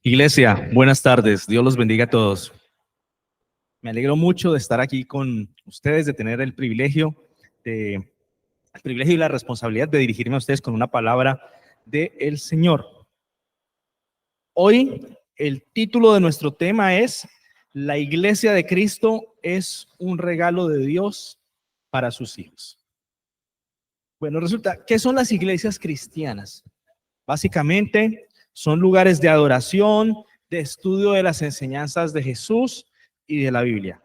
Iglesia, buenas tardes. Dios los bendiga a todos. Me alegro mucho de estar aquí con ustedes, de tener el privilegio y la responsabilidad de dirigirme a ustedes con una palabra del Señor. Hoy el título de nuestro tema es: La Iglesia de Cristo es un regalo de Dios para sus hijos. Bueno, resulta, ¿qué son las iglesias cristianas? Básicamente son lugares de adoración, de estudio de las enseñanzas de Jesús y de la Biblia.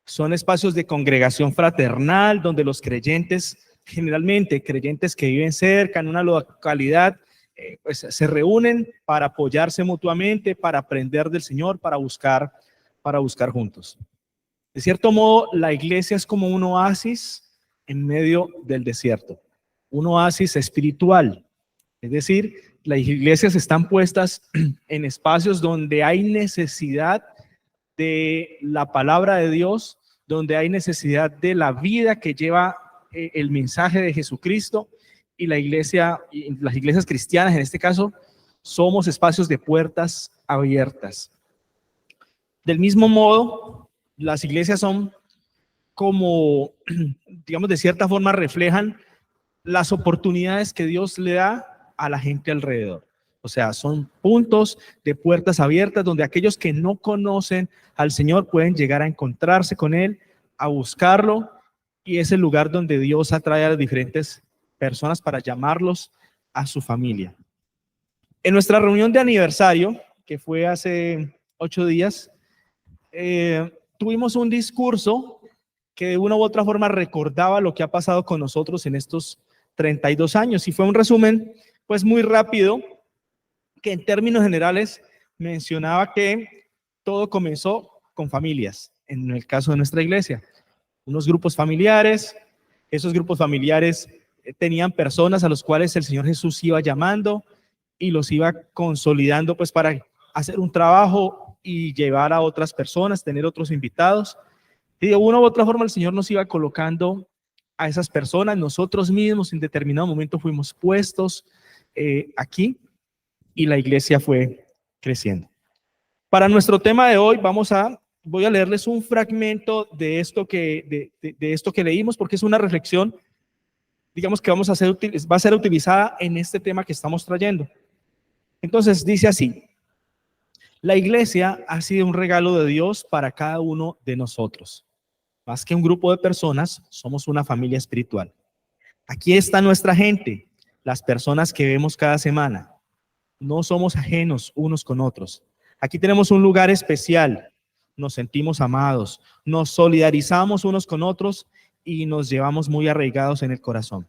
Son espacios de congregación fraternal donde los creyentes, generalmente creyentes que viven cerca en una localidad, pues se reúnen para apoyarse mutuamente, para aprender del Señor, para buscar juntos. De cierto modo, la iglesia es como un oasis en medio del desierto, un oasis espiritual. Es decir, las iglesias están puestas en espacios donde hay necesidad de la palabra de Dios, donde hay necesidad de la vida que lleva el mensaje de Jesucristo, y la iglesia, y las iglesias cristianas en este caso, somos espacios de puertas abiertas. Del mismo modo, las iglesias son como, digamos, de cierta forma reflejan las oportunidades que Dios le da a la gente alrededor. O sea, son puntos de puertas abiertas donde aquellos que no conocen al Señor pueden llegar a encontrarse con Él, a buscarlo, y es el lugar donde Dios atrae a las diferentes personas para llamarlos a su familia. En nuestra reunión de aniversario, que fue hace 8 días, tuvimos un discurso que de una u otra forma recordaba lo que ha pasado con nosotros en estos 32 años, y fue un resumen pues muy rápido, que en términos generales mencionaba que todo comenzó con familias, en el caso de nuestra iglesia, unos grupos familiares. Esos grupos familiares tenían personas a los cuales el Señor Jesús iba llamando y los iba consolidando pues para hacer un trabajo y llevar a otras personas, tener otros invitados, y de una u otra forma el Señor nos iba colocando a esas personas. Nosotros mismos en determinado momento fuimos puestos aquí, y la iglesia fue creciendo. Para nuestro tema de hoy voy a leerles un fragmento de esto que leímos, porque es una reflexión, digamos, que va a ser utilizada en este tema que estamos trayendo. Entonces dice así: la iglesia ha sido un regalo de Dios para cada uno de nosotros. Más que un grupo de personas, somos una familia espiritual. Aquí está nuestra gente, las personas que vemos cada semana. No somos ajenos unos con otros. Aquí tenemos un lugar especial. Nos sentimos amados, nos solidarizamos unos con otros y nos llevamos muy arraigados en el corazón.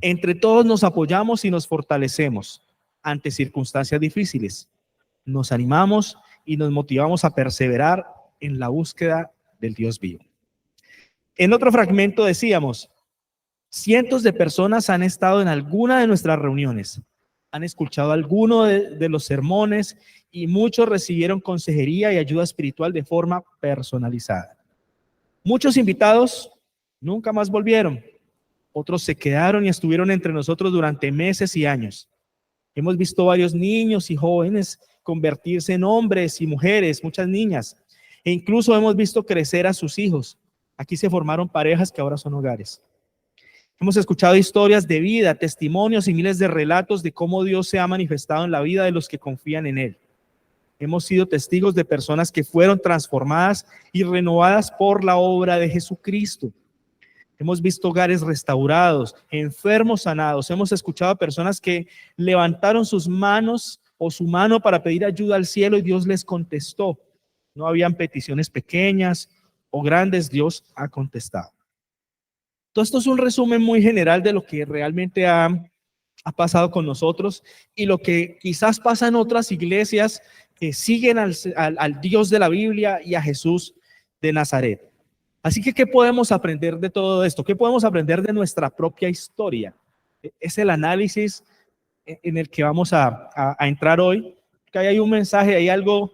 Entre todos nos apoyamos y nos fortalecemos ante circunstancias difíciles. Nos animamos y nos motivamos a perseverar en la búsqueda del Dios vivo. En otro fragmento decíamos: cientos de personas han estado en alguna de nuestras reuniones, han escuchado alguno de los sermones, y muchos recibieron consejería y ayuda espiritual de forma personalizada. Muchos invitados nunca más volvieron. Otros se quedaron y estuvieron entre nosotros durante meses y años. Hemos visto varios niños y jóvenes convertirse en hombres y mujeres, muchas niñas, e incluso hemos visto crecer a sus hijos. Aquí se formaron parejas que ahora son hogares. Hemos escuchado historias de vida, testimonios y miles de relatos de cómo Dios se ha manifestado en la vida de los que confían en Él. Hemos sido testigos de personas que fueron transformadas y renovadas por la obra de Jesucristo. Hemos visto hogares restaurados, enfermos sanados. Hemos escuchado a personas que levantaron sus manos o su mano para pedir ayuda al cielo y Dios les contestó. No habían peticiones pequeñas o grandes, Dios ha contestado. Todo esto es un resumen muy general de lo que realmente ha pasado con nosotros y lo que quizás pasa en otras iglesias que siguen al Dios de la Biblia y a Jesús de Nazaret. Así que, ¿qué podemos aprender de todo esto? ¿Qué podemos aprender de nuestra propia historia? Es el análisis en el que vamos a entrar hoy. Que hay un mensaje, hay algo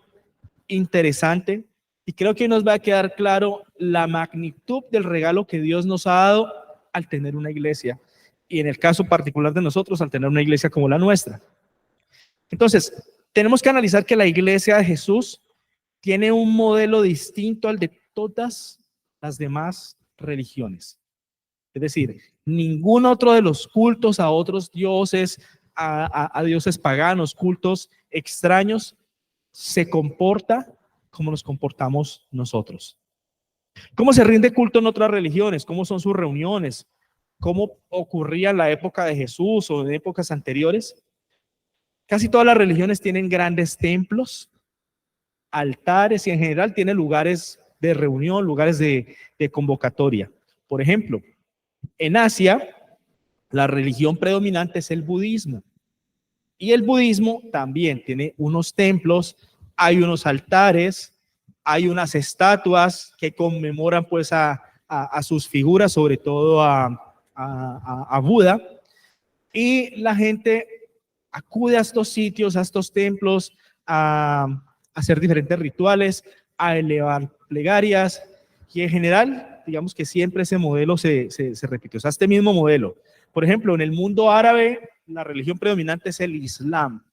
interesante, y creo que nos va a quedar claro la magnitud del regalo que Dios nos ha dado al tener una iglesia, y en el caso particular de nosotros, al tener una iglesia como la nuestra. Entonces, tenemos que analizar que la iglesia de Jesús tiene un modelo distinto al de todas las demás religiones. Es decir, ningún otro de los cultos a otros dioses, a dioses paganos, cultos extraños, se comporta como nos comportamos nosotros. ¿Cómo se rinde culto en otras religiones? ¿Cómo son sus reuniones? ¿Cómo ocurría en la época de Jesús o en épocas anteriores? Casi todas las religiones tienen grandes templos, altares y en general tienen lugares de reunión, lugares de convocatoria. Por ejemplo, en Asia, la religión predominante es el budismo. Y el budismo también tiene unos templos, hay unos altares, hay unas estatuas que conmemoran pues a sus figuras, sobre todo a Buda. Y la gente acude a estos sitios, a estos templos, a hacer diferentes rituales, a elevar plegarias. Y en general, digamos que siempre ese modelo se repite. O sea, este mismo modelo. Por ejemplo, en el mundo árabe, la religión predominante es el Islam.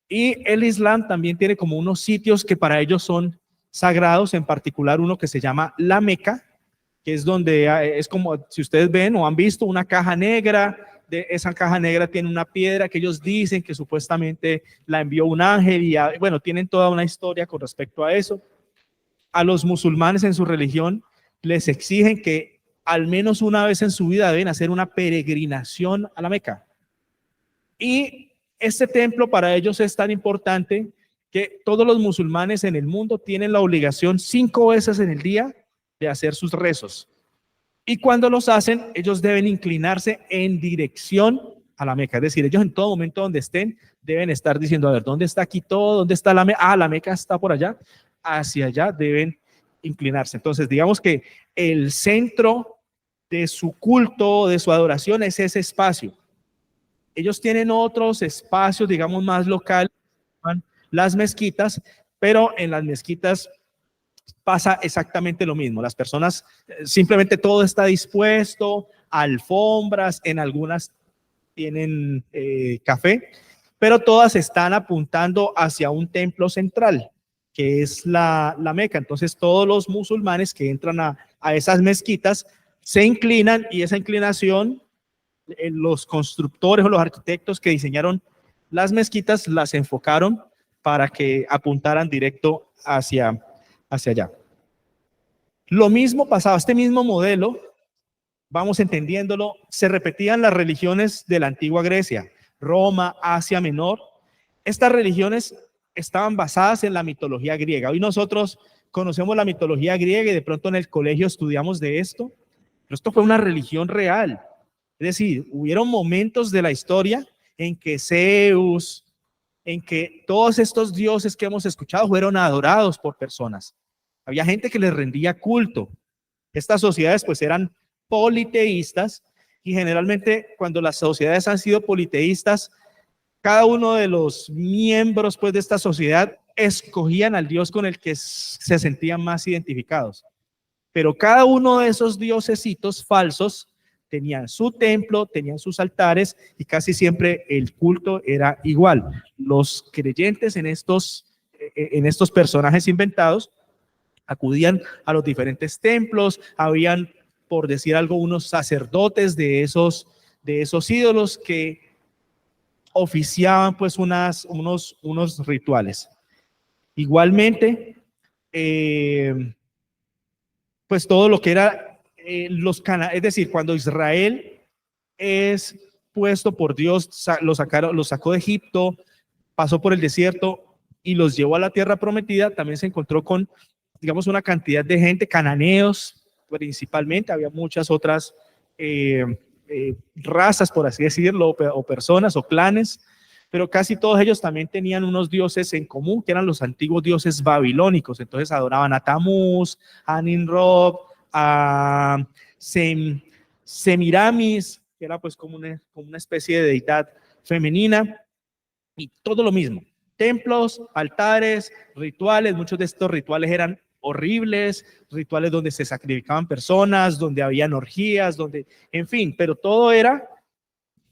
Y el Islam también tiene como unos sitios que para ellos son sagrados, en particular uno que se llama la Meca, que es donde es como, si ustedes ven o han visto, una caja negra. De esa caja negra tiene una piedra que ellos dicen que supuestamente la envió un ángel y bueno, tienen toda una historia con respecto a eso. A los musulmanes en su religión les exigen que al menos una vez en su vida deben hacer una peregrinación a la Meca. Y este templo para ellos es tan importante que todos los musulmanes en el mundo tienen la obligación 5 veces en el día de hacer sus rezos. Y cuando los hacen, ellos deben inclinarse en dirección a la Meca. Es decir, ellos en todo momento donde estén deben estar diciendo, a ver, ¿dónde está aquí todo? ¿Dónde está la Meca? Ah, la Meca está por allá. Hacia allá deben inclinarse. Entonces, digamos que el centro de su culto, de su adoración es ese espacio. Ellos tienen otros espacios, digamos, más locales, las mezquitas, pero en las mezquitas pasa exactamente lo mismo. Las personas, simplemente todo está dispuesto, alfombras, en algunas tienen café, pero todas están apuntando hacia un templo central, que es la Meca. Entonces todos los musulmanes que entran a esas mezquitas se inclinan y esa inclinación, los constructores o los arquitectos que diseñaron las mezquitas las enfocaron para que apuntaran directo hacia allá. Lo mismo pasaba, este mismo modelo, vamos entendiéndolo, se repetían las religiones de la antigua Grecia, Roma, Asia Menor. Estas religiones estaban basadas en la mitología griega. Hoy nosotros conocemos la mitología griega y de pronto en el colegio estudiamos de esto, pero esto fue una religión real. Es decir, hubieron momentos de la historia en que Zeus, en que todos estos dioses que hemos escuchado fueron adorados por personas. Había gente que les rendía culto. Estas sociedades pues eran politeístas y generalmente cuando las sociedades han sido politeístas, cada uno de los miembros pues de esta sociedad escogían al dios con el que se sentían más identificados. Pero cada uno de esos diosesitos falsos tenían su templo, tenían sus altares y casi siempre el culto era igual. Los creyentes en estos personajes inventados acudían a los diferentes templos, habían, por decir algo, unos sacerdotes de esos ídolos que oficiaban pues unos rituales. Igualmente, pues todo lo que era es decir, cuando Israel es puesto por Dios, los sacó de Egipto, pasó por el desierto y los llevó a la tierra prometida, también se encontró con, digamos, una cantidad de gente, cananeos principalmente, había muchas otras razas, por así decirlo, o personas o clanes, pero casi todos ellos también tenían unos dioses en común, que eran los antiguos dioses babilónicos. Entonces adoraban a Tamuz, a Nimrod, a Semiramis, que era pues como una especie de deidad femenina, y todo lo mismo. Templos, altares, rituales, muchos de estos rituales eran horribles, rituales donde se sacrificaban personas, donde habían orgías, en fin, pero todo era,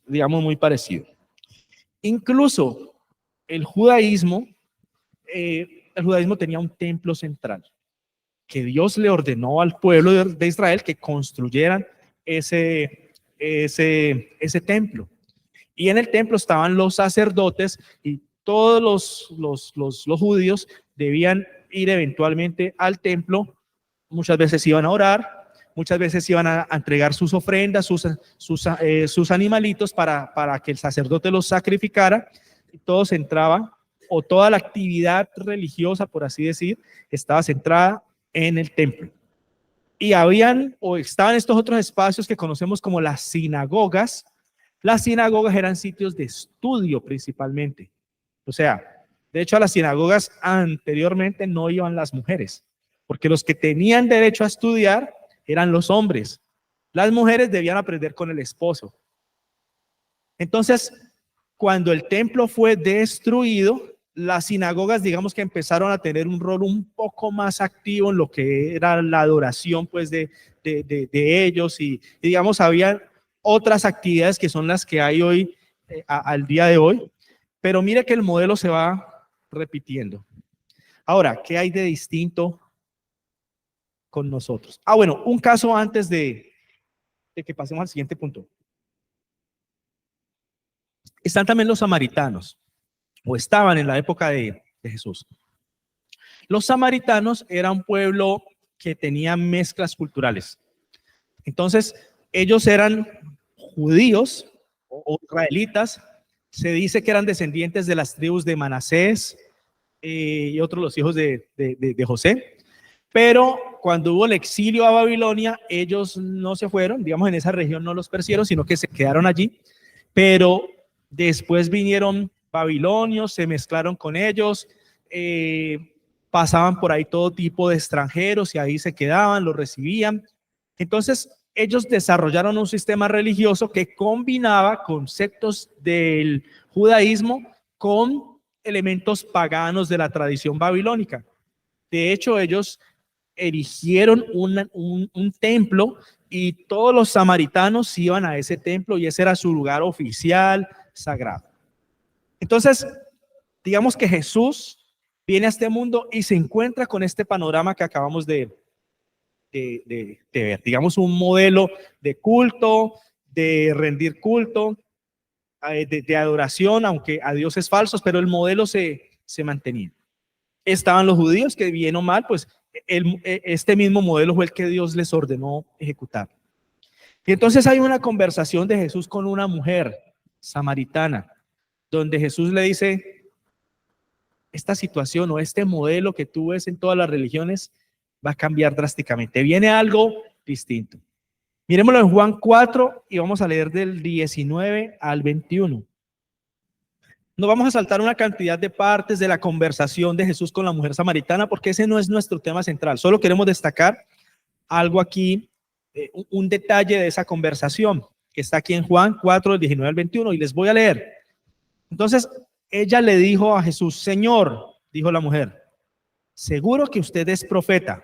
digamos, muy parecido. Incluso el judaísmo, el judaísmo tenía un templo central que Dios le ordenó al pueblo de Israel que construyeran ese templo. Y en el templo estaban los sacerdotes y todos los judíos debían ir eventualmente al templo. Muchas veces iban a orar, muchas veces iban a entregar sus ofrendas, sus animalitos para que el sacerdote los sacrificara. Y todo se entraba, o toda la actividad religiosa, por así decir, estaba centrada en el templo. Y habían o estaban estos otros espacios que conocemos como las sinagogas. Las sinagogas eran sitios de estudio principalmente. O sea, de hecho a las sinagogas anteriormente no iban las mujeres, porque los que tenían derecho a estudiar eran los hombres. Las mujeres debían aprender con el esposo. Entonces, cuando el templo fue destruido, las sinagogas, digamos que empezaron a tener un rol un poco más activo en lo que era la adoración, pues, de ellos y digamos, había otras actividades que son las que hay hoy, al día de hoy, pero mire que el modelo se va repitiendo. Ahora, ¿qué hay de distinto con nosotros? Bueno, un caso antes de que pasemos al siguiente punto. Están también los samaritanos, o estaban en la época de Jesús. Los samaritanos eran un pueblo que tenía mezclas culturales. Entonces, ellos eran judíos o israelitas. Se dice que eran descendientes de las tribus de Manasés y otros los hijos de José. Pero cuando hubo el exilio a Babilonia, ellos no se fueron, digamos, en esa región no los persiguieron, sino que se quedaron allí. Pero después vinieron babilonios, se mezclaron con ellos, pasaban por ahí todo tipo de extranjeros y ahí se quedaban, los recibían. Entonces, ellos desarrollaron un sistema religioso que combinaba conceptos del judaísmo con elementos paganos de la tradición babilónica. De hecho, ellos erigieron un templo y todos los samaritanos iban a ese templo y ese era su lugar oficial, sagrado. Entonces, digamos que Jesús viene a este mundo y se encuentra con este panorama que acabamos de ver, digamos un modelo de culto, de rendir culto, de adoración, aunque a dioses falsos, pero el modelo se mantenía. Estaban los judíos que bien o mal, pues este mismo modelo fue el que Dios les ordenó ejecutar. Y entonces hay una conversación de Jesús con una mujer samaritana, donde Jesús le dice, esta situación o este modelo que tú ves en todas las religiones va a cambiar drásticamente. Viene algo distinto. Miremoslo en Juan 4 y vamos a leer del 19 al 21. Nos vamos a saltar una cantidad de partes de la conversación de Jesús con la mujer samaritana porque ese no es nuestro tema central. Solo queremos destacar algo aquí, un detalle de esa conversación que está aquí en Juan 4, del 19 al 21 y les voy a leer. Entonces, ella le dijo a Jesús, Señor, dijo la mujer, seguro que usted es profeta.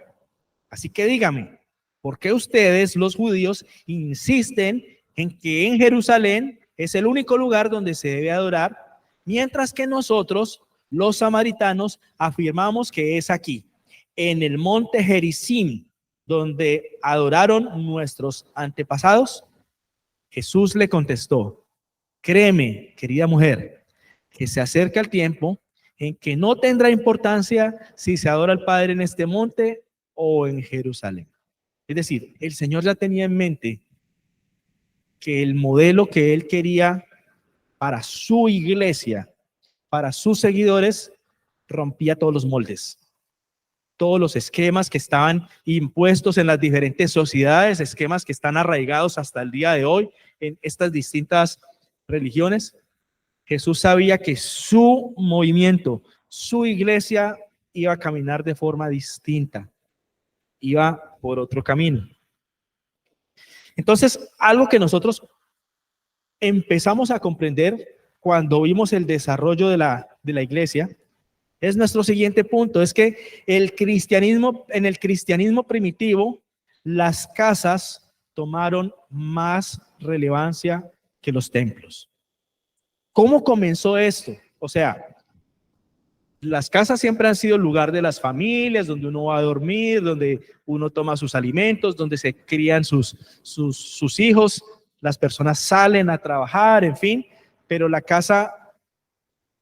Así que dígame, ¿por qué ustedes, los judíos, insisten en que en Jerusalén es el único lugar donde se debe adorar, mientras que nosotros, los samaritanos, afirmamos que es aquí, en el monte Gerizim, donde adoraron nuestros antepasados? Jesús le contestó, créeme, querida mujer, que se acerca el tiempo en que no tendrá importancia si se adora al Padre en este monte o en Jerusalén. Es decir, el Señor ya tenía en mente que el modelo que Él quería para su iglesia, para sus seguidores, rompía todos los moldes, todos los esquemas que estaban impuestos en las diferentes sociedades, esquemas que están arraigados hasta el día de hoy en estas distintas religiones. Jesús sabía que su movimiento, su iglesia iba a caminar de forma distinta, iba por otro camino. Entonces, algo que nosotros empezamos a comprender cuando vimos el desarrollo de la iglesia es nuestro siguiente punto, es que en el cristianismo primitivo, las casas tomaron más relevancia que los templos. ¿Cómo comenzó esto? O sea, Las casas siempre han sido el lugar de las familias, donde uno va a dormir, donde uno toma sus alimentos, donde se crían sus hijos, las personas salen a trabajar, en fin, pero la casa,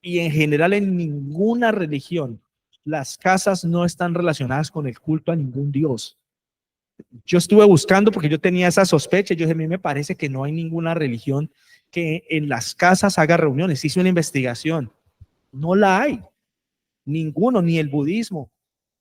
y en general en ninguna religión, las casas no están relacionadas con el culto a ningún dios. Yo estuve buscando porque yo tenía esa sospecha. Yo dije, a mí me parece que no hay ninguna religión que en las casas haga reuniones. Hice una investigación. No la hay. Ninguno, ni el budismo,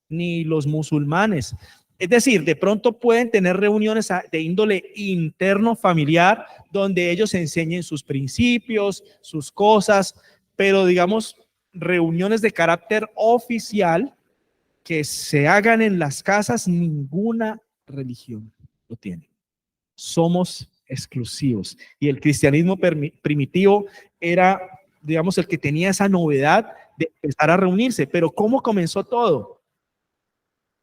ni los musulmanes. Es decir, de pronto pueden tener reuniones de índole interno familiar, donde ellos enseñen sus principios, sus cosas, pero digamos, reuniones de carácter oficial que se hagan en las casas, ninguna religión lo tiene. Somos exclusivos. Y el cristianismo primitivo era, digamos, el que tenía esa novedad de empezar a reunirse. Pero ¿cómo comenzó todo?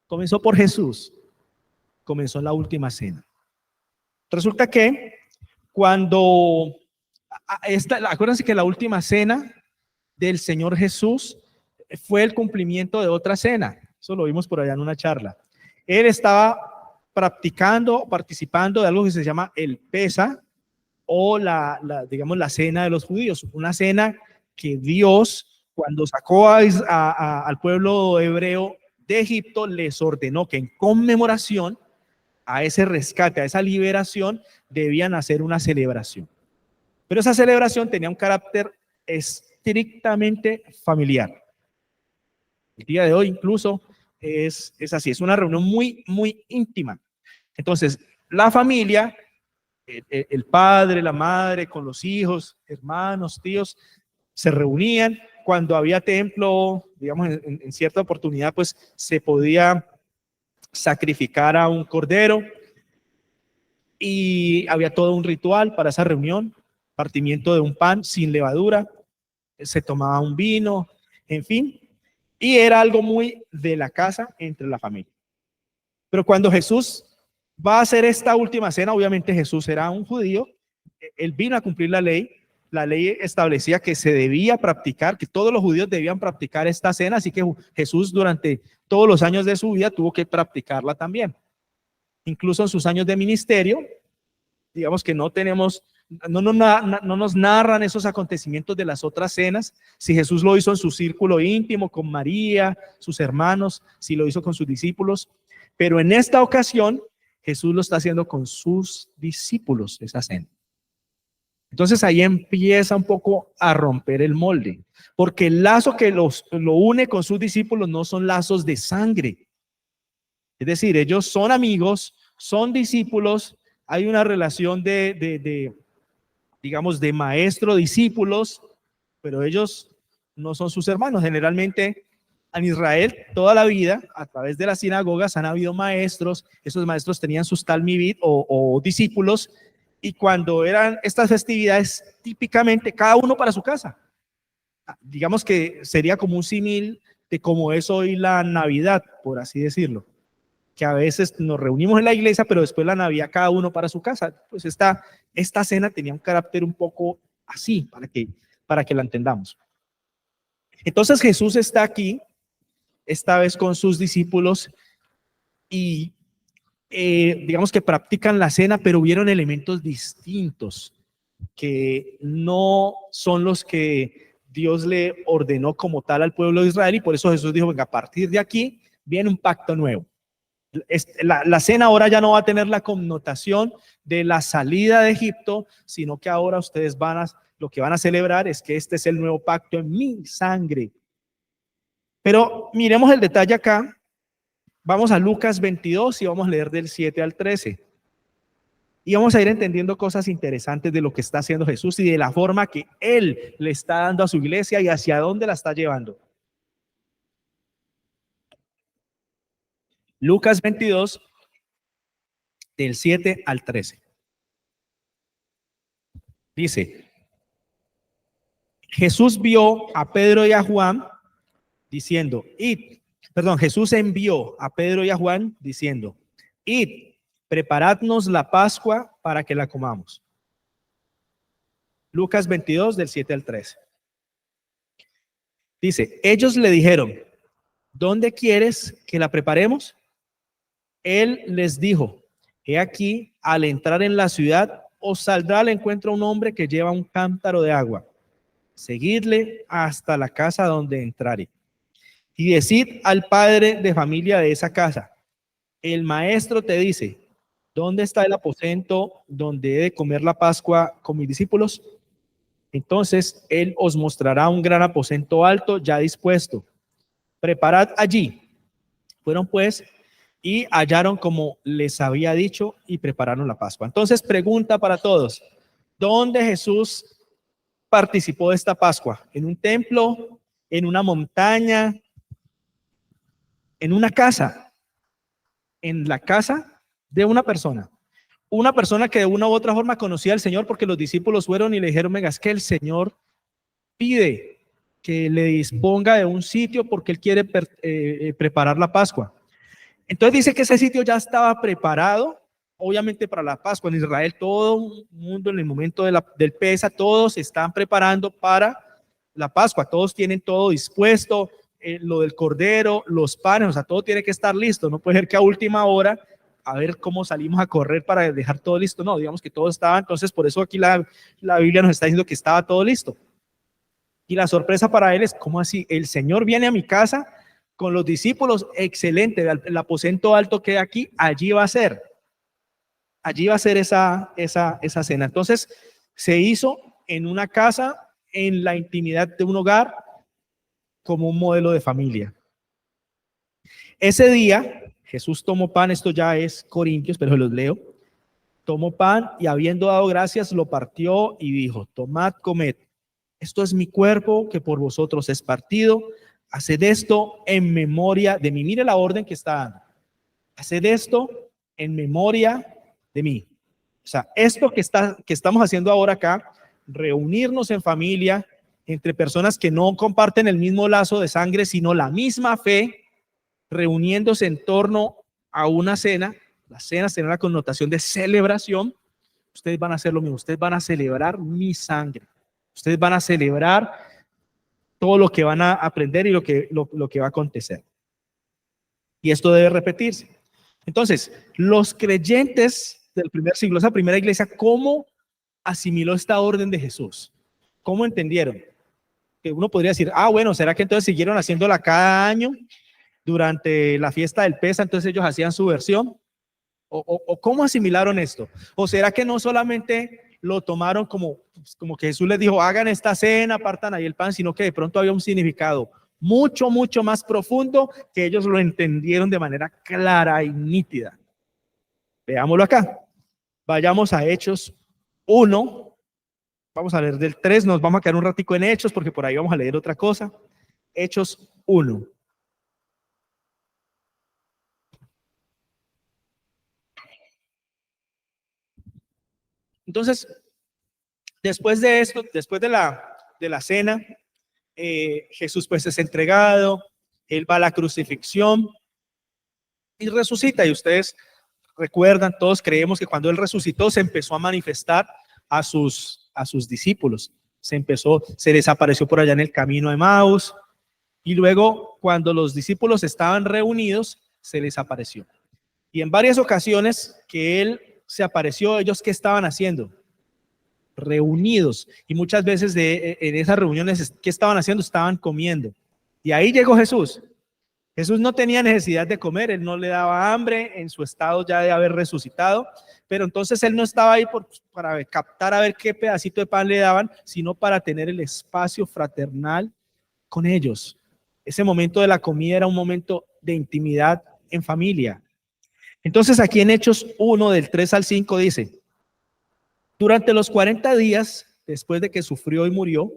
Comenzó por Jesús. Comenzó en la última cena. Resulta que cuando acuérdense que la última cena del Señor Jesús fue el cumplimiento de otra cena. Eso lo vimos por allá en una charla. Él estaba practicando, participando de algo que se llama el Pesa, o digamos, la cena de los judíos. Una cena que Dios, cuando sacó al pueblo hebreo de Egipto, les ordenó que en conmemoración a ese rescate, a esa liberación, debían hacer una celebración. Pero esa celebración tenía un carácter estrictamente familiar. El día de hoy incluso es así, es una reunión muy, muy íntima. Entonces, la familia, el padre, la madre, con los hijos, hermanos, tíos, se reunían. Cuando había templo, digamos, en cierta oportunidad, pues se podía sacrificar a un cordero y había todo un ritual para esa reunión, partimiento de un pan sin levadura, se tomaba un vino, en fin, y era algo muy de la casa entre la familia. Pero cuando Jesús va a hacer esta última cena, obviamente Jesús era un judío, él vino a cumplir la ley establecía que se debía practicar, que todos los judíos debían practicar esta cena, así que Jesús durante todos los años de su vida tuvo que practicarla también. Incluso en sus años de ministerio, digamos que no nos narran esos acontecimientos de las otras cenas. Si Jesús lo hizo en su círculo íntimo, con María, sus hermanos, si lo hizo con sus discípulos, pero en esta ocasión Jesús lo está haciendo con sus discípulos, esa cena. Entonces ahí empieza un poco a romper el molde, porque el lazo que lo une con sus discípulos no son lazos de sangre. Es decir, ellos son amigos, son discípulos, hay una relación digamos, de maestro-discípulos, pero ellos no son sus hermanos. Generalmente en Israel, toda la vida, a través de las sinagogas, han habido maestros. Esos maestros tenían sus talmidit o discípulos, y cuando eran estas festividades, típicamente cada uno para su casa. Digamos que sería como un símil de cómo es hoy la Navidad, por así decirlo, que a veces nos reunimos en la iglesia, pero después la Navidad cada uno para su casa. Pues esta cena tenía un carácter un poco así, para que la entendamos. Entonces Jesús está aquí, esta vez con sus discípulos, y digamos que practican la cena, pero hubieron elementos distintos que no son los que Dios le ordenó como tal al pueblo de Israel, y por eso Jesús dijo, venga, a partir de aquí viene un pacto nuevo. La cena ahora ya no va a tener la connotación de la salida de Egipto, sino que ahora ustedes lo que van a celebrar es que este es el nuevo pacto en mi sangre. Pero miremos el detalle acá. Vamos a Lucas 22 y vamos a leer del 7 al 13. Y vamos a ir entendiendo cosas interesantes de lo que está haciendo Jesús y de la forma que Él le está dando a su iglesia y hacia dónde la está llevando. Lucas 22, del 7 al 13. Dice, Jesús vio a Pedro y a Juan diciendo, Jesús envió a Pedro y a Juan diciendo, id, preparadnos la Pascua para que la comamos. Lucas 22, del 7 al 13. Dice, ellos le dijeron, ¿dónde quieres que la preparemos? Él les dijo, he aquí, al entrar en la ciudad, os saldrá al encuentro un hombre que lleva un cántaro de agua. Seguidle hasta la casa donde entrare. Y decid al padre de familia de esa casa, el maestro te dice, ¿dónde está el aposento donde he de comer la Pascua con mis discípulos? Entonces él os mostrará un gran aposento alto ya dispuesto. Preparad allí. Fueron pues y hallaron como les había dicho y prepararon la Pascua. Entonces pregunta para todos, ¿dónde Jesús participó de esta Pascua? ¿En un templo? ¿En una montaña? ¿En una casa? En la casa de una persona que de una u otra forma conocía al Señor, porque los discípulos fueron y le dijeron, venga, es que el Señor pide que le disponga de un sitio porque Él quiere preparar la Pascua. Entonces dice que ese sitio ya estaba preparado, obviamente para la Pascua. En Israel todo el mundo en el momento del Pesa, todos se están preparando para la Pascua, todos tienen todo dispuesto, lo del cordero, los panes, o sea, todo tiene que estar listo. No puede ser que a última hora a ver cómo salimos a correr para dejar todo listo. No, digamos que todo estaba. Entonces por eso aquí la Biblia nos está diciendo que estaba todo listo. Y la sorpresa para él es, ¿cómo así? El Señor viene a mi casa con los discípulos, excelente, el aposento alto que hay aquí, allí va a ser esa cena. Entonces se hizo en una casa, en la intimidad de un hogar, como un modelo de familia. Ese día Jesús tomó pan, esto ya es Corintios, pero los leo. Tomó pan y habiendo dado gracias lo partió y dijo, tomad, comed, esto es mi cuerpo que por vosotros es partido, haced esto en memoria de mí. Mire la orden que está dando, haced esto en memoria de mí. O sea, esto que estamos haciendo ahora acá, reunirnos en familia, entre personas que no comparten el mismo lazo de sangre, sino la misma fe, reuniéndose en torno a una cena. Las cenas tienen la connotación de celebración. Ustedes van a hacer lo mismo, ustedes van a celebrar mi sangre, ustedes van a celebrar todo lo que van a aprender y lo que va a acontecer. Y esto debe repetirse. Entonces, los creyentes del primer siglo, esa primera iglesia, ¿cómo asimiló esta orden de Jesús? ¿Cómo entendieron? Que uno podría decir, bueno, ¿será que entonces siguieron haciéndola cada año durante la fiesta del Pesa? Entonces ellos hacían su versión. ¿O cómo asimilaron esto? ¿O será que no solamente lo tomaron como que Jesús les dijo, hagan esta cena, partan ahí el pan, sino que de pronto había un significado mucho, mucho más profundo que ellos lo entendieron de manera clara y nítida? Veámoslo acá. Vayamos a Hechos 1. Vamos a leer del 3, nos vamos a quedar un ratico en Hechos porque por ahí vamos a leer otra cosa. Hechos 1. Entonces, después de esto, después de la cena, Jesús pues es entregado, Él va a la crucifixión y resucita. Y ustedes recuerdan, todos creemos que cuando Él resucitó se empezó a manifestar a sus discípulos. Se desapareció por allá en el camino de Emaús y luego cuando los discípulos estaban reunidos se les apareció. Y en varias ocasiones que Él se apareció, ellos ¿qué estaban haciendo? Reunidos. Y muchas veces en esas reuniones, ¿qué estaban haciendo? Estaban comiendo. Y ahí llegó Jesús. Jesús no tenía necesidad de comer, Él no le daba hambre en su estado ya de haber resucitado, pero entonces Él no estaba ahí para captar a ver qué pedacito de pan le daban, sino para tener el espacio fraternal con ellos. Ese momento de la comida era un momento de intimidad en familia. Entonces aquí en Hechos 1 del 3 al 5 dice, durante los 40 días después de que sufrió y murió,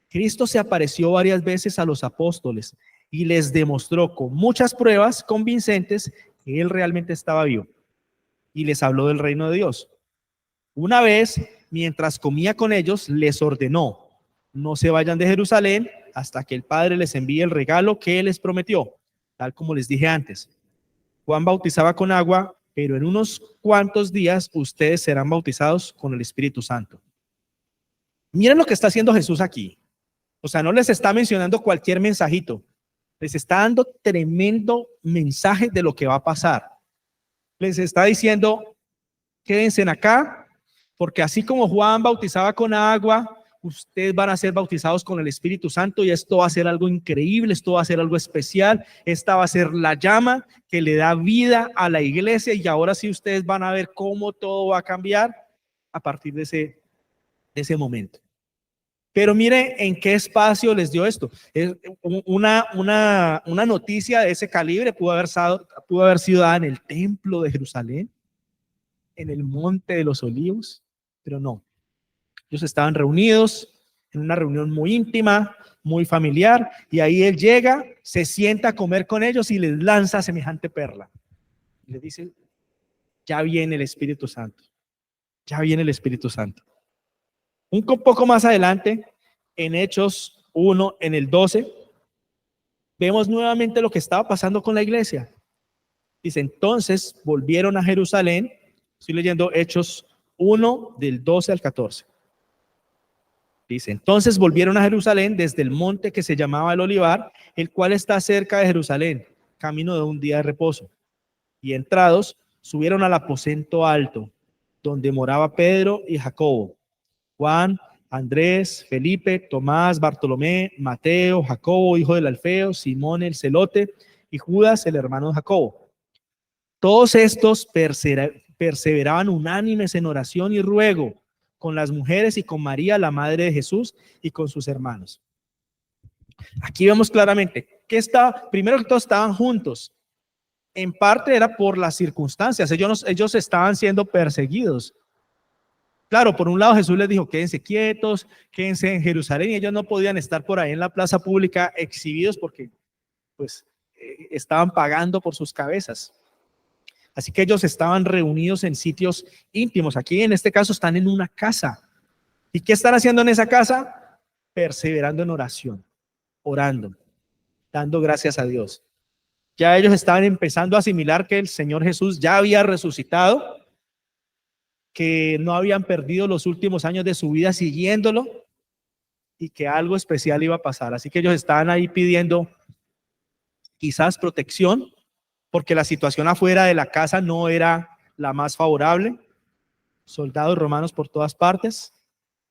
Cristo se apareció varias veces a los apóstoles y les demostró con muchas pruebas convincentes que Él realmente estaba vivo y les habló del reino de Dios. Una vez, mientras comía con ellos, les ordenó, no se vayan de Jerusalén hasta que el Padre les envíe el regalo que Él les prometió, tal como les dije antes. Juan bautizaba con agua, pero en unos cuantos días ustedes serán bautizados con el Espíritu Santo. Miren lo que está haciendo Jesús aquí. O sea, no les está mencionando cualquier mensajito. Les está dando tremendo mensaje de lo que va a pasar. Les está diciendo, quédense acá, porque así como Juan bautizaba con agua, ustedes van a ser bautizados con el Espíritu Santo y esto va a ser algo increíble, esto va a ser algo especial. Esta va a ser la llama que le da vida a la iglesia y ahora sí ustedes van a ver cómo todo va a cambiar a partir de ese momento. Pero mire en qué espacio les dio esto. Es una noticia de ese calibre pudo haber sido dada en el templo de Jerusalén, en el monte de los olivos, pero no. Ellos estaban reunidos en una reunión muy íntima, muy familiar, y ahí él llega, se sienta a comer con ellos y les lanza semejante perla. Les dice, ya viene el Espíritu Santo, ya viene el Espíritu Santo. Un poco más adelante, en Hechos 1, en el 12, vemos nuevamente lo que estaba pasando con la iglesia. Dice, entonces volvieron a Jerusalén. Estoy leyendo Hechos 1, del 12 al 14. Dice, entonces volvieron a Jerusalén desde el monte que se llamaba el Olivar, el cual está cerca de Jerusalén, camino de un día de reposo. Y entrados, subieron al aposento alto, donde moraba Pedro y Jacobo, Juan, Andrés, Felipe, Tomás, Bartolomé, Mateo, Jacobo, hijo del Alfeo, Simón el celote y Judas, el hermano de Jacobo. Todos estos perseveraban unánimes en oración y ruego con las mujeres y con María, la madre de Jesús, y con sus hermanos. Aquí vemos claramente que primero que todo estaban juntos. En parte era por las circunstancias. Ellos estaban siendo perseguidos. Claro, por un lado Jesús les dijo, quédense quietos, quédense en Jerusalén, y ellos no podían estar por ahí en la plaza pública exhibidos porque pues estaban pagando por sus cabezas. Así que ellos estaban reunidos en sitios íntimos. Aquí en este caso están en una casa. ¿Y qué están haciendo en esa casa? Perseverando en oración, orando, dando gracias a Dios. Ya ellos estaban empezando a asimilar que el Señor Jesús ya había resucitado, que no habían perdido los últimos años de su vida siguiéndolo y que algo especial iba a pasar. Así que ellos estaban ahí pidiendo quizás protección, porque la situación afuera de la casa no era la más favorable. Soldados romanos por todas partes,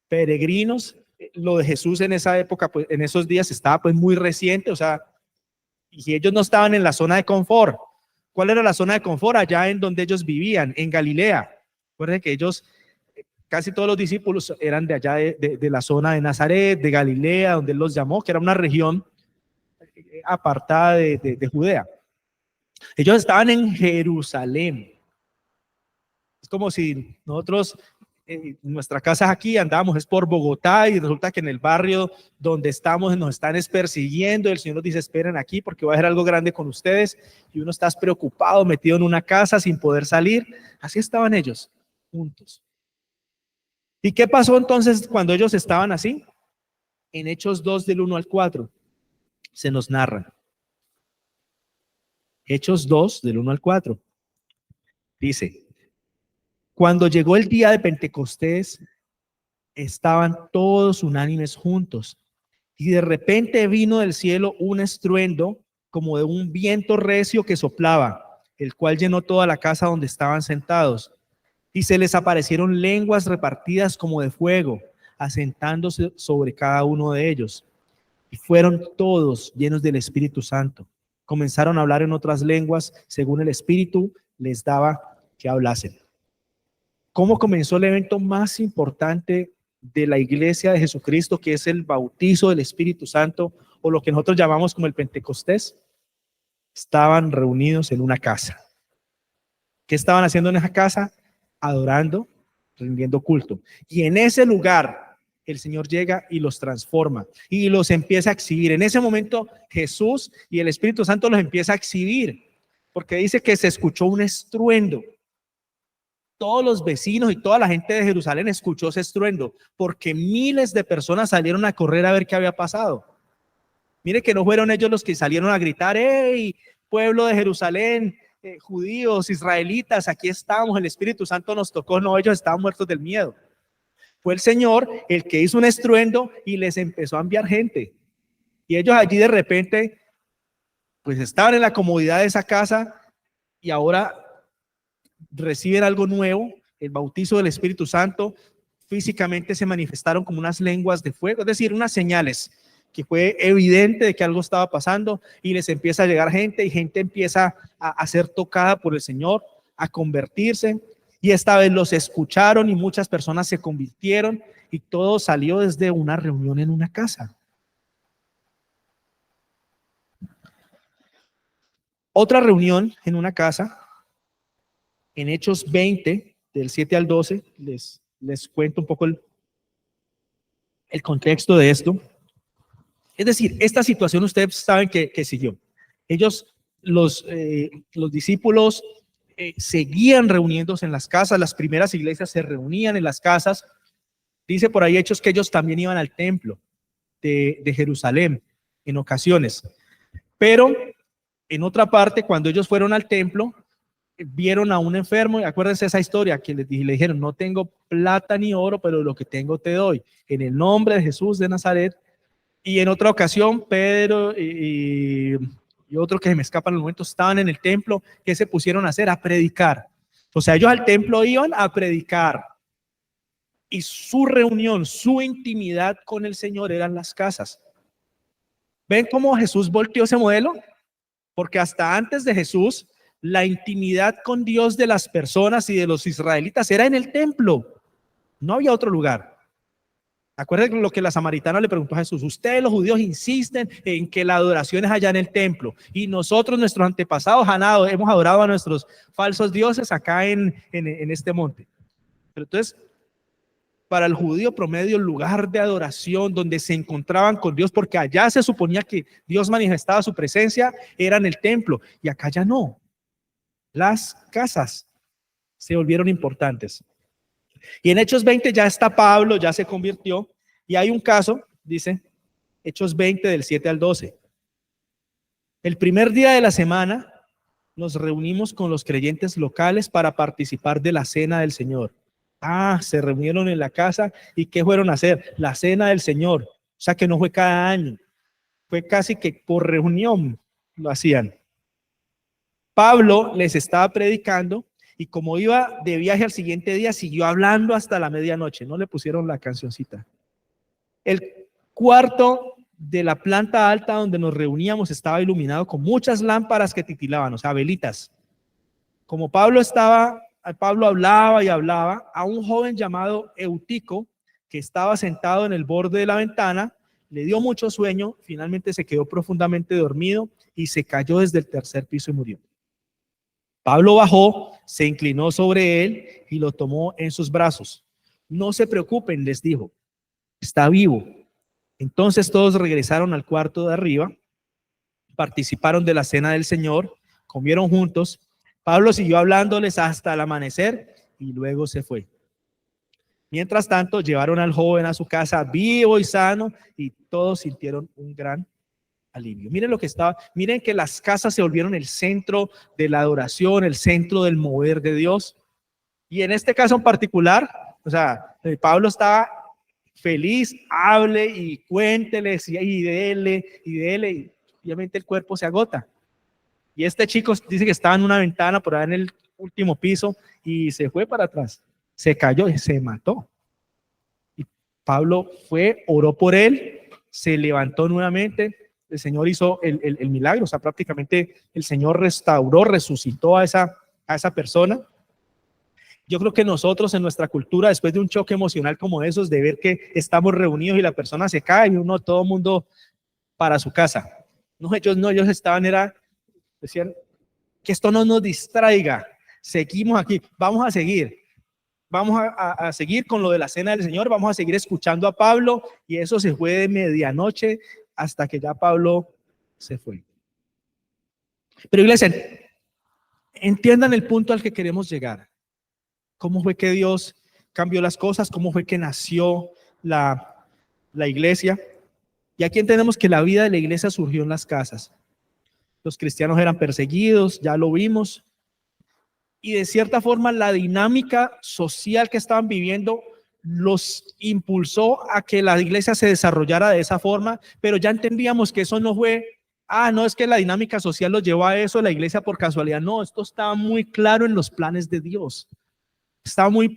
peregrinos. Lo de Jesús en esa época, pues en esos días estaba pues muy reciente, o sea, y ellos no estaban en la zona de confort. ¿Cuál era la zona de confort? Allá en donde ellos vivían, en Galilea. Recuerden que ellos, casi todos los discípulos eran de allá de la zona de Nazaret, de Galilea, donde él los llamó, que era una región apartada de Judea. Ellos estaban en Jerusalén. Es como si nosotros, nuestra casa aquí, andamos es por Bogotá y resulta que en el barrio donde estamos nos están persiguiendo. El Señor nos dice, esperen aquí porque voy a hacer algo grande con ustedes. Y uno está preocupado, metido en una casa sin poder salir. Así estaban ellos, juntos. ¿Y qué pasó entonces cuando ellos estaban así? En Hechos 2 del 1 al 4 se nos narra. Hechos 2 del 1 al 4. Dice, cuando llegó el día de Pentecostés, estaban todos unánimes juntos. Y de repente vino del cielo un estruendo como de un viento recio que soplaba, el cual llenó toda la casa donde estaban sentados. Y se les aparecieron lenguas repartidas como de fuego, asentándose sobre cada uno de ellos. Y fueron todos llenos del Espíritu Santo. Comenzaron a hablar en otras lenguas, según el Espíritu les daba que hablasen. ¿Cómo comenzó el evento más importante de la iglesia de Jesucristo, que es el bautizo del Espíritu Santo, o lo que nosotros llamamos como el Pentecostés? Estaban reunidos en una casa. ¿Qué estaban haciendo en esa casa? Adorando, rindiendo culto. Y en ese lugar el Señor llega y los transforma y los empieza a exhibir. En ese momento Jesús y el Espíritu Santo los empieza a exhibir, porque dice que se escuchó un estruendo. Todos los vecinos y toda la gente de Jerusalén escuchó ese estruendo, porque miles de personas salieron a correr a ver qué había pasado. Mire que no fueron ellos los que salieron a gritar, ¡hey, pueblo de Jerusalén, judíos, israelitas, aquí estamos, el Espíritu Santo nos tocó! No, ellos estaban muertos del miedo. Fue el Señor el que hizo un estruendo y les empezó a enviar gente. Y ellos allí de repente, pues estaban en la comodidad de esa casa y ahora reciben algo nuevo, el bautizo del Espíritu Santo. Físicamente se manifestaron como unas lenguas de fuego, es decir, unas señales que fue evidente de que algo estaba pasando, y les empieza a llegar gente y gente empieza a ser tocada por el Señor, a convertirse, y esta vez los escucharon y muchas personas se convirtieron y todo salió desde una reunión en una casa. Otra reunión en una casa, en Hechos 20, del 7 al 12, les cuento un poco el contexto de esto. Es decir, esta situación ustedes saben que siguió. Ellos, los discípulos, seguían reuniéndose en las casas. Las primeras iglesias se reunían en las casas. Dice por ahí Hechos que ellos también iban al templo de Jerusalén en ocasiones. Pero en otra parte, cuando ellos fueron al templo, vieron a un enfermo, y acuérdense esa historia que le dijeron: no tengo plata ni oro, pero lo que tengo te doy. En el nombre de Jesús de Nazaret. Y en otra ocasión, Pedro y otro que se me escapa en el momento, estaban en el templo. ¿Qué se pusieron a hacer? A predicar. O sea, ellos al templo iban a predicar. Y su reunión, su intimidad con el Señor eran las casas. ¿Ven cómo Jesús volteó ese modelo? Porque hasta antes de Jesús, la intimidad con Dios de las personas y de los israelitas era en el templo. No había otro lugar. Acuérdense lo que la samaritana le preguntó a Jesús: ustedes los judíos insisten en que la adoración es allá en el templo, y nosotros, nuestros antepasados, hemos adorado a nuestros falsos dioses acá en este monte. Pero entonces, para el judío promedio, el lugar de adoración donde se encontraban con Dios, porque allá se suponía que Dios manifestaba su presencia, era en el templo, y acá ya no. Las casas se volvieron importantes. Y en Hechos 20 ya está Pablo, ya se convirtió, y hay un caso, dice Hechos 20 del 7 al 12. El primer día de la semana nos reunimos con los creyentes locales para participar de la cena del Señor. Se reunieron en la casa, ¿y qué fueron a hacer? La cena del Señor. O sea que no fue cada año, fue casi que por reunión lo hacían. Pablo les estaba predicando, y como iba de viaje al siguiente día, siguió hablando hasta la medianoche. No le pusieron la cancioncita. El cuarto de la planta alta donde nos reuníamos estaba iluminado con muchas lámparas que titilaban, o sea, velitas. Como Pablo hablaba y hablaba, a un joven llamado Eutico, que estaba sentado en el borde de la ventana, le dio mucho sueño. Finalmente se quedó profundamente dormido y se cayó desde el tercer piso y murió. Pablo bajó, se inclinó sobre él y lo tomó en sus brazos. No se preocupen, les dijo, está vivo. Entonces todos regresaron al cuarto de arriba, participaron de la cena del Señor, comieron juntos. Pablo siguió hablándoles hasta el amanecer y luego se fue. Mientras tanto, llevaron al joven a su casa vivo y sano, y todos sintieron un gran alivio. Miren lo que estaba, miren que las casas se volvieron el centro de la adoración, el centro del mover de Dios. Y en este caso en particular, o sea, Pablo estaba feliz, hable y cuénteles y dele, y obviamente el cuerpo se agota. Y este chico dice que estaba en una ventana por ahí en el último piso y se fue para atrás, se cayó y se mató. Y Pablo fue, oró por él, se levantó nuevamente. El Señor hizo el milagro, o sea, prácticamente el Señor restauró, resucitó a esa persona. Yo creo que nosotros en nuestra cultura, después de un choque emocional como esos, de ver que estamos reunidos y la persona se cae y todo el mundo para su casa. No, ellos estaban, decían que esto no nos distraiga, seguimos aquí, vamos a seguir. Vamos a seguir con lo de la cena del Señor, vamos a seguir escuchando a Pablo, y eso se fue de medianoche hasta que ya Pablo se fue. Pero iglesia, entiendan el punto al que queremos llegar. ¿Cómo fue que Dios cambió las cosas? ¿Cómo fue que nació la iglesia? Y aquí entendemos que la vida de la iglesia surgió en las casas. Los cristianos eran perseguidos, ya lo vimos. Y de cierta forma la dinámica social que estaban viviendo los impulsó a que la iglesia se desarrollara de esa forma, pero ya entendíamos que eso no fue, no es que la dinámica social los llevó a eso, la iglesia por casualidad. No, esto estaba muy claro en los planes de Dios. Estaba muy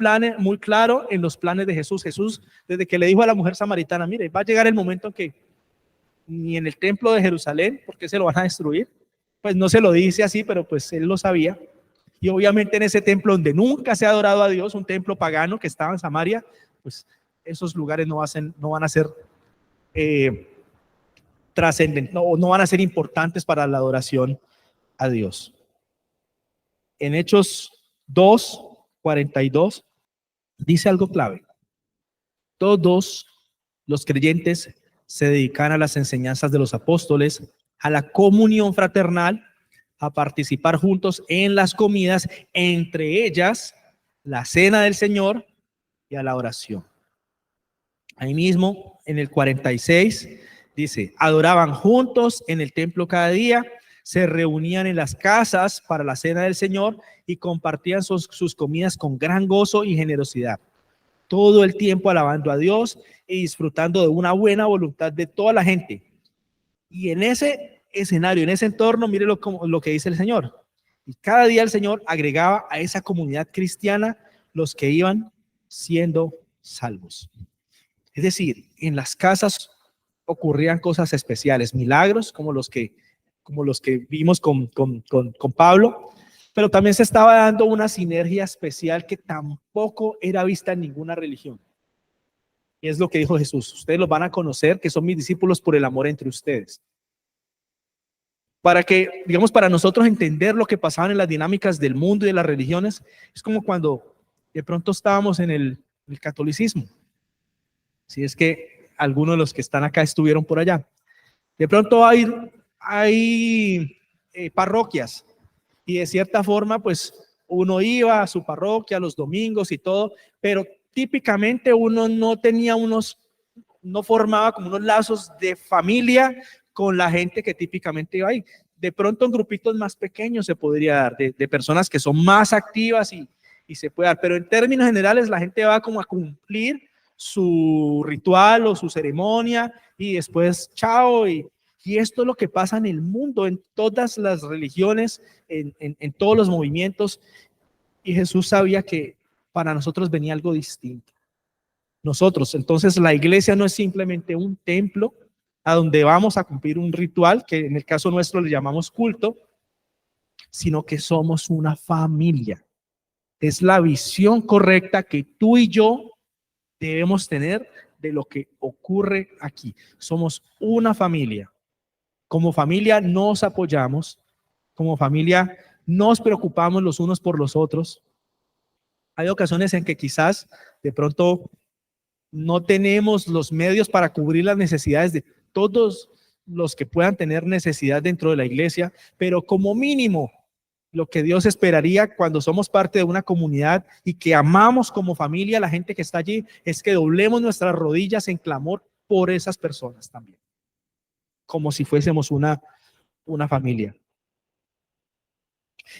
claro en los planes de Jesús. Jesús, desde que le dijo a la mujer samaritana, mire, va a llegar el momento en que ni en el templo de Jerusalén, porque se lo van a destruir, pues no se lo dice así, pero pues él lo sabía. Y obviamente en ese templo donde nunca se ha adorado a Dios, un templo pagano que estaba en Samaria, pues esos lugares no van a ser trascendentes, no van a ser importantes para la adoración a Dios. En Hechos 2:42 dice algo clave. Todos los creyentes se dedican a las enseñanzas de los apóstoles, a la comunión fraternal, a participar juntos en las comidas, entre ellas la cena del Señor y a la oración. Ahí mismo en el 46 dice, adoraban juntos en el templo cada día, se reunían en las casas para la cena del Señor y compartían sus comidas con gran gozo y generosidad. Todo el tiempo alabando a Dios y disfrutando de una buena voluntad de toda la gente. Y en ese escenario, en ese entorno, mire lo que dice el Señor. Y cada día el Señor agregaba a esa comunidad cristiana los que iban siendo salvos. Es decir, en las casas ocurrían cosas especiales, milagros como los que vimos con Pablo, pero también se estaba dando una sinergia especial que tampoco era vista en ninguna religión. Y es lo que dijo Jesús: ustedes los van a conocer, que son mis discípulos por el amor entre ustedes. Para que, digamos, para nosotros entender lo que pasaba en las dinámicas del mundo y de las religiones, es como cuando de pronto estábamos en el catolicismo. Si es que algunos de los que están acá estuvieron por allá. De pronto hay parroquias, y de cierta forma, pues uno iba a su parroquia los domingos y todo, pero típicamente uno no formaba como unos lazos de familia con la gente que típicamente iba ahí. De pronto en grupitos más pequeños se podría dar, de personas que son más activas y se puede dar, pero en términos generales la gente va como a cumplir su ritual o su ceremonia y después chao. Y esto es lo que pasa en el mundo, en todas las religiones, en todos los movimientos. Y Jesús sabía que para nosotros venía algo distinto. Entonces la iglesia no es simplemente un templo a donde vamos a cumplir un ritual, que en el caso nuestro le llamamos culto, sino que somos una familia. Es la visión correcta que tú y yo debemos tener de lo que ocurre aquí. Somos una familia. Como familia nos apoyamos, como familia nos preocupamos los unos por los otros. Hay ocasiones en que quizás de pronto no tenemos los medios para cubrir las necesidades de todos los que puedan tener necesidad dentro de la iglesia, pero como mínimo lo que Dios esperaría cuando somos parte de una comunidad y que amamos como familia a la gente que está allí, es que doblemos nuestras rodillas en clamor por esas personas también, como si fuésemos una familia.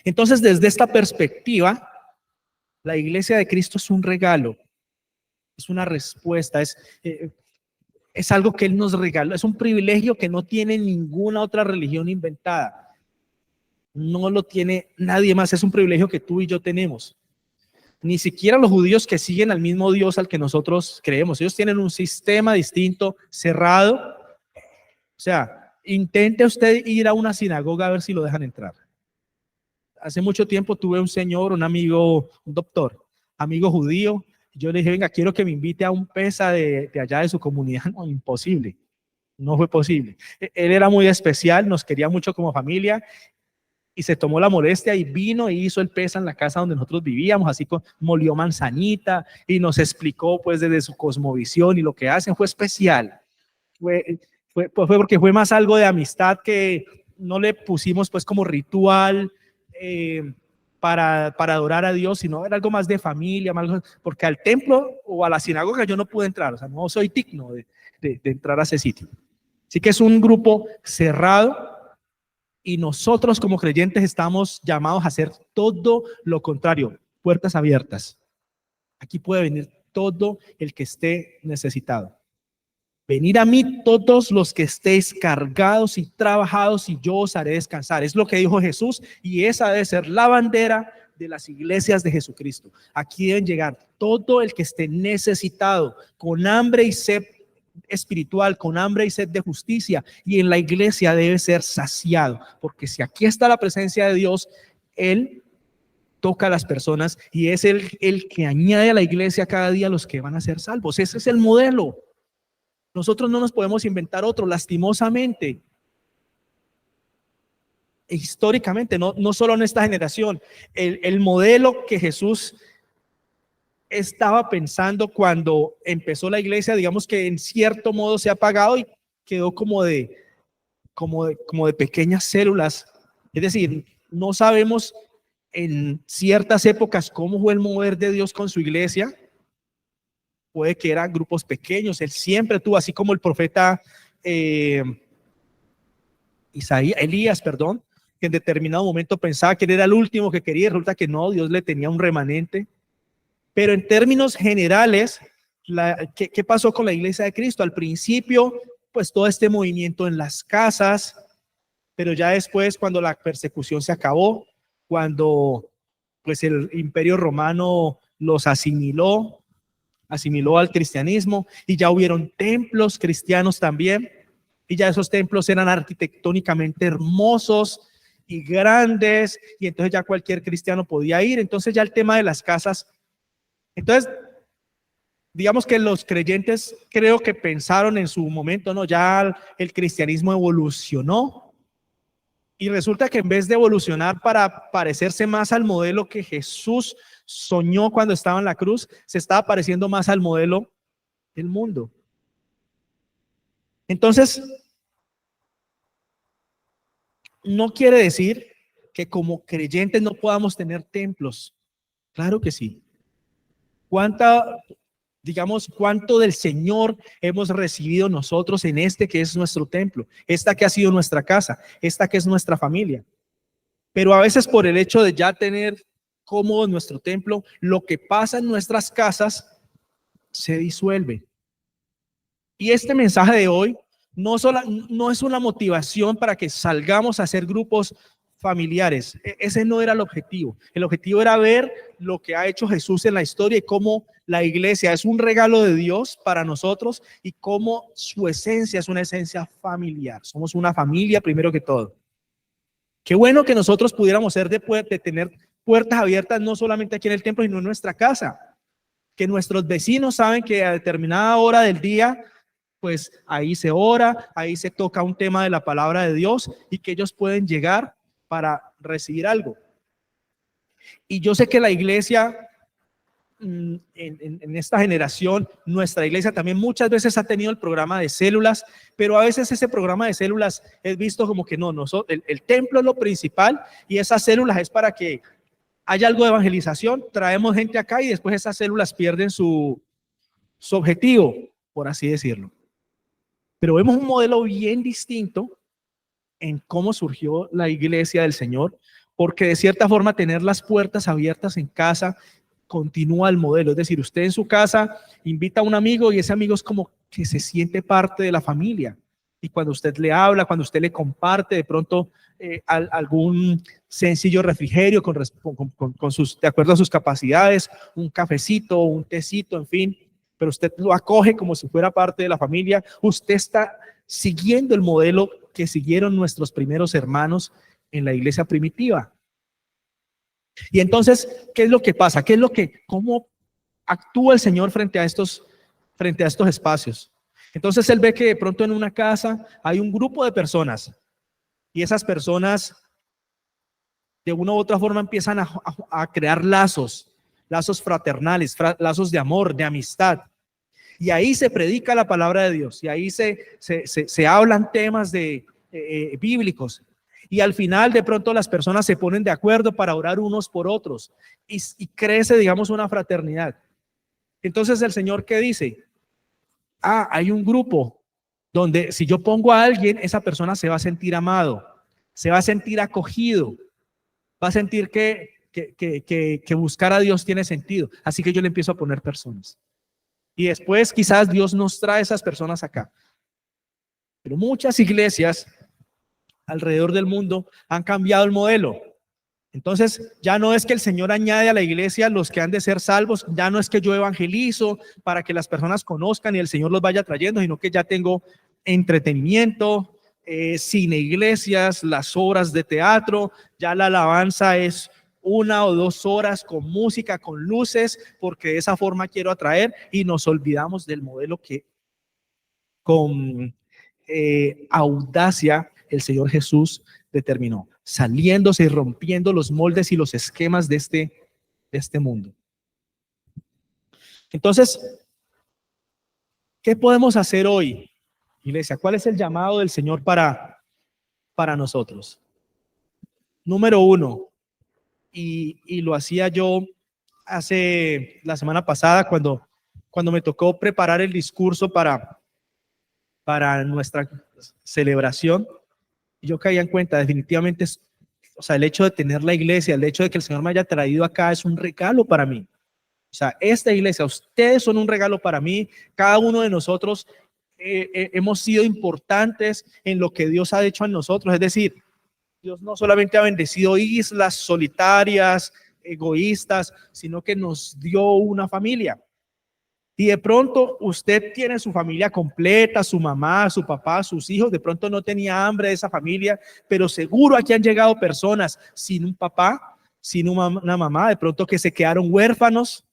Entonces, desde esta perspectiva, la iglesia de Cristo es un regalo, es una respuesta, es algo que Él nos regaló, es un privilegio que no tiene ninguna otra religión inventada. No lo tiene nadie más, es un privilegio que tú y yo tenemos. Ni siquiera los judíos que siguen al mismo Dios al que nosotros creemos. Ellos tienen un sistema distinto, cerrado. O sea, intente usted ir a una sinagoga a ver si lo dejan entrar. Hace mucho tiempo tuve un señor, un amigo, un doctor, amigo judío. Yo le dije, venga, quiero que me invite a un pesa de allá de su comunidad. No, imposible. No fue posible. Él era muy especial, nos quería mucho como familia. Y se tomó la molestia y vino y hizo el pesa en la casa donde nosotros vivíamos, así molió manzanita y nos explicó pues desde su cosmovisión y lo que hacen. Fue especial, fue porque fue más algo de amistad, que no le pusimos pues como ritual para adorar a Dios, sino era algo más de familia, porque al templo o a la sinagoga yo no pude entrar, o sea, no soy digno de entrar a ese sitio. Así que es un grupo cerrado. Y nosotros como creyentes estamos llamados a hacer todo lo contrario, puertas abiertas. Aquí puede venir todo el que esté necesitado. Venid a mí todos los que estéis cargados y trabajados y yo os haré descansar. Es lo que dijo Jesús y esa debe ser la bandera de las iglesias de Jesucristo. Aquí deben llegar todo el que esté necesitado, con hambre y sed espiritual, con hambre y sed de justicia, y en la iglesia debe ser saciado, porque si aquí está la presencia de Dios, Él toca a las personas y es el que añade a la iglesia cada día los que van a ser salvos. Ese es el modelo. Nosotros no nos podemos inventar otro, lastimosamente. Históricamente, no solo en esta generación, el modelo que Jesús estaba pensando cuando empezó la iglesia, digamos que en cierto modo se ha apagado y quedó como de pequeñas células. Es decir, no sabemos en ciertas épocas cómo fue el mover de Dios con su iglesia. Puede que eran grupos pequeños. Él siempre tuvo, así como el profeta Elías, que en determinado momento pensaba que él era el último que quería, y resulta que no, Dios le tenía un remanente. Pero en términos generales, ¿qué pasó con la iglesia de Cristo? Al principio, pues todo este movimiento en las casas, pero ya después, cuando la persecución se acabó, cuando pues el imperio romano los asimiló al cristianismo, y ya hubieron templos cristianos también, y ya esos templos eran arquitectónicamente hermosos y grandes, y entonces ya cualquier cristiano podía ir. Entonces ya el tema de las casas, entonces digamos que los creyentes creo que pensaron en su momento, no, ya el cristianismo evolucionó, y resulta que en vez de evolucionar para parecerse más al modelo que Jesús soñó cuando estaba en la cruz, se estaba pareciendo más al modelo del mundo. Entonces, no quiere decir que como creyentes no podamos tener templos. Claro que sí. ¿Cuánto del Señor hemos recibido nosotros en este que es nuestro templo, esta que ha sido nuestra casa, esta que es nuestra familia? Pero a veces por el hecho de ya tener cómodo nuestro templo, lo que pasa en nuestras casas se disuelve. Y este mensaje de hoy no es una motivación para que salgamos a hacer grupos familiares. Ese no era el objetivo. El objetivo era ver lo que ha hecho Jesús en la historia y cómo la iglesia es un regalo de Dios para nosotros y cómo su esencia es una esencia familiar. Somos una familia primero que todo. Qué bueno que nosotros pudiéramos ser de tener puertas abiertas no solamente aquí en el templo, sino en nuestra casa. Que nuestros vecinos saben que a determinada hora del día, pues ahí se ora, ahí se toca un tema de la palabra de Dios y que ellos pueden llegar para recibir algo. Y yo sé que la iglesia, en esta generación, nuestra iglesia también muchas veces ha tenido el programa de células, pero a veces ese programa de células es visto como que no, el templo es lo principal y esas células es para que haya algo de evangelización, traemos gente acá y después esas células pierden su objetivo, por así decirlo. Pero vemos un modelo bien distinto en cómo surgió la iglesia del Señor, porque de cierta forma tener las puertas abiertas en casa continúa el modelo. Es decir, usted en su casa invita a un amigo y ese amigo es como que se siente parte de la familia. Y cuando usted le habla, cuando usted le comparte de pronto algún sencillo refrigerio de acuerdo a sus capacidades, un cafecito, un tecito, en fin, pero usted lo acoge como si fuera parte de la familia, usted está siguiendo el modelo que siguieron nuestros primeros hermanos en la iglesia primitiva. Y entonces, ¿qué es lo que pasa? ¿Cómo actúa el Señor frente a estos espacios? Entonces Él ve que de pronto en una casa hay un grupo de personas y esas personas de una u otra forma empiezan a crear lazos fraternales, lazos de amor, de amistad. Y ahí se predica la palabra de Dios y ahí se hablan temas bíblicos. Y al final de pronto las personas se ponen de acuerdo para orar unos por otros y crece, digamos, una fraternidad. Entonces el Señor, ¿qué dice? Hay un grupo donde si yo pongo a alguien, esa persona se va a sentir amado, se va a sentir acogido, va a sentir que buscar a Dios tiene sentido. Así que yo le empiezo a poner personas. Y después quizás Dios nos trae a esas personas acá. Pero muchas iglesias alrededor del mundo han cambiado el modelo. Entonces, ya no es que el Señor añade a la iglesia los que han de ser salvos, ya no es que yo evangelizo para que las personas conozcan y el Señor los vaya trayendo, sino que ya tengo entretenimiento, cine iglesias, las obras de teatro, ya la alabanza es 1 o 2 horas con música, con luces, porque de esa forma quiero atraer y nos olvidamos del modelo que con audacia el Señor Jesús determinó, saliéndose y rompiendo los moldes y los esquemas de este mundo. Entonces, ¿qué podemos hacer hoy, iglesia? ¿Cuál es el llamado del Señor para nosotros? Número 1, y lo hacía yo hace la semana pasada cuando me tocó preparar el discurso para nuestra celebración, yo caía en cuenta, definitivamente, o sea, el hecho de tener la iglesia, el hecho de que el Señor me haya traído acá es un regalo para mí. O sea, esta iglesia, ustedes son un regalo para mí. Cada uno de nosotros hemos sido importantes en lo que Dios ha hecho en nosotros. Es decir, Dios no solamente ha bendecido islas solitarias, egoístas, sino que nos dio una familia. Y de pronto usted tiene su familia completa, su mamá, su papá, sus hijos. De pronto no tenía hambre de esa familia, pero seguro aquí han llegado personas sin un papá, sin una mamá, de pronto que se quedaron huérfanos,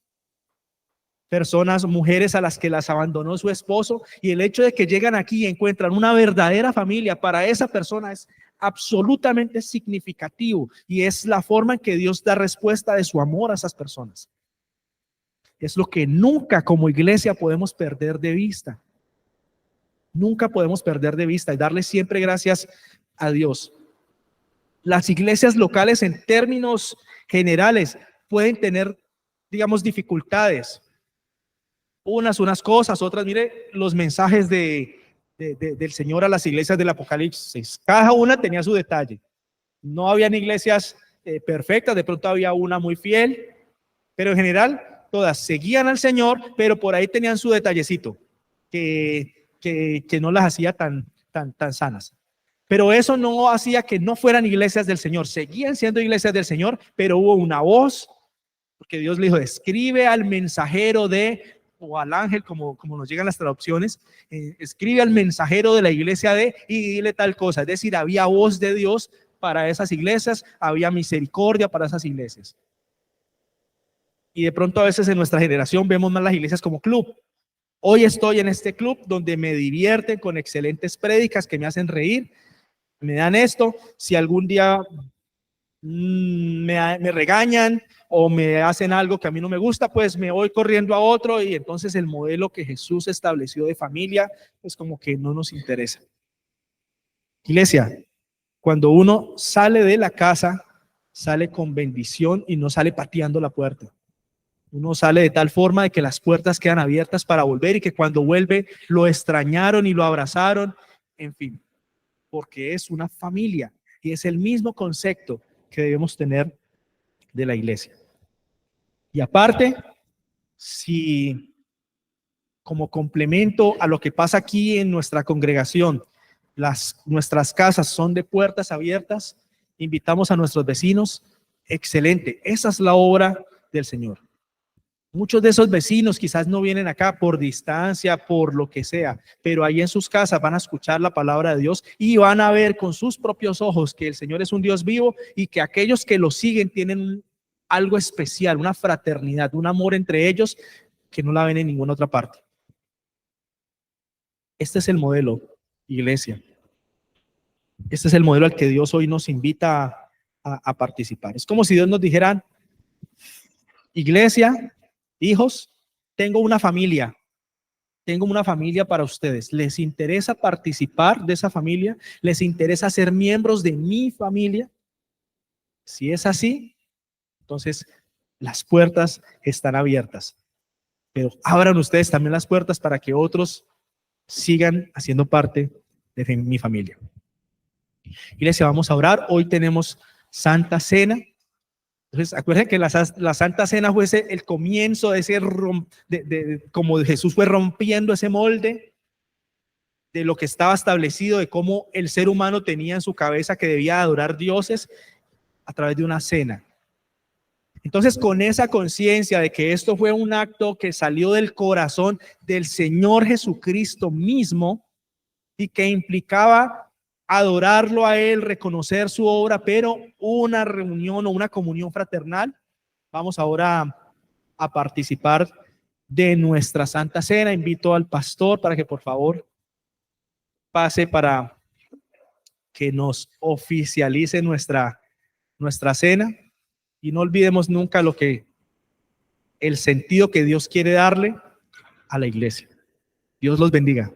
personas, mujeres a las que las abandonó su esposo, y el hecho de que llegan aquí y encuentran una verdadera familia para esa persona es absolutamente significativo, y es la forma en que Dios da respuesta de su amor a esas personas. Es lo que nunca como iglesia podemos perder de vista. Nunca podemos perder de vista y darle siempre gracias a Dios. Las iglesias locales en términos generales pueden tener, digamos, dificultades. Unas cosas, otras, mire, los mensajes del Señor a las iglesias del Apocalipsis. Cada una tenía su detalle. No habían iglesias perfectas, de pronto había una muy fiel, pero en general todas seguían al Señor, pero por ahí tenían su detallecito que no las hacía tan sanas. Pero eso no hacía que no fueran iglesias del Señor, seguían siendo iglesias del Señor, pero hubo una voz, porque Dios le dijo, escribe al mensajero o al ángel, como nos llegan las traducciones, escribe al mensajero de la iglesia y dile tal cosa. Es decir, había voz de Dios para esas iglesias, había misericordia para esas iglesias. Y de pronto a veces en nuestra generación vemos más las iglesias como club. Hoy estoy en este club donde me divierten con excelentes prédicas que me hacen reír, me dan esto. Si algún día me regañan o me hacen algo que a mí no me gusta, pues me voy corriendo a otro, y entonces el modelo que Jesús estableció de familia, pues como que no nos interesa. Iglesia, cuando uno sale de la casa, sale con bendición y no sale pateando la puerta. Uno sale de tal forma de que las puertas quedan abiertas para volver, y que cuando vuelve lo extrañaron y lo abrazaron, en fin, porque es una familia y es el mismo concepto que debemos tener de la iglesia. Y aparte, si como complemento a lo que pasa aquí en nuestra congregación, nuestras casas son de puertas abiertas, invitamos a nuestros vecinos, excelente, esa es la obra del Señor. Muchos de esos vecinos quizás no vienen acá por distancia, por lo que sea, pero ahí en sus casas van a escuchar la palabra de Dios y van a ver con sus propios ojos que el Señor es un Dios vivo, y que aquellos que lo siguen tienen algo especial, una fraternidad, un amor entre ellos que no la ven en ninguna otra parte. Este es el modelo, iglesia. Este es el modelo al que Dios hoy nos invita a participar. Es como si Dios nos dijera, iglesia, hijos, tengo una familia para ustedes. ¿Les interesa participar de esa familia? ¿Les interesa ser miembros de mi familia? Si es así, entonces las puertas están abiertas. Pero abran ustedes también las puertas para que otros sigan haciendo parte de mi familia. Iglesia, vamos a orar. Hoy tenemos Santa Cena. Entonces, acuérdense que la Santa Cena fue el comienzo de ese, como Jesús fue rompiendo ese molde de lo que estaba establecido, de cómo el ser humano tenía en su cabeza que debía adorar dioses a través de una cena. Entonces, con esa conciencia de que esto fue un acto que salió del corazón del Señor Jesucristo mismo y que implicaba adorarlo a Él, reconocer su obra, pero una reunión o una comunión fraternal, vamos ahora a participar de nuestra Santa Cena. Invito al pastor para que por favor pase para que nos oficialice nuestra cena, y no olvidemos nunca el sentido que Dios quiere darle a la iglesia. Dios los bendiga.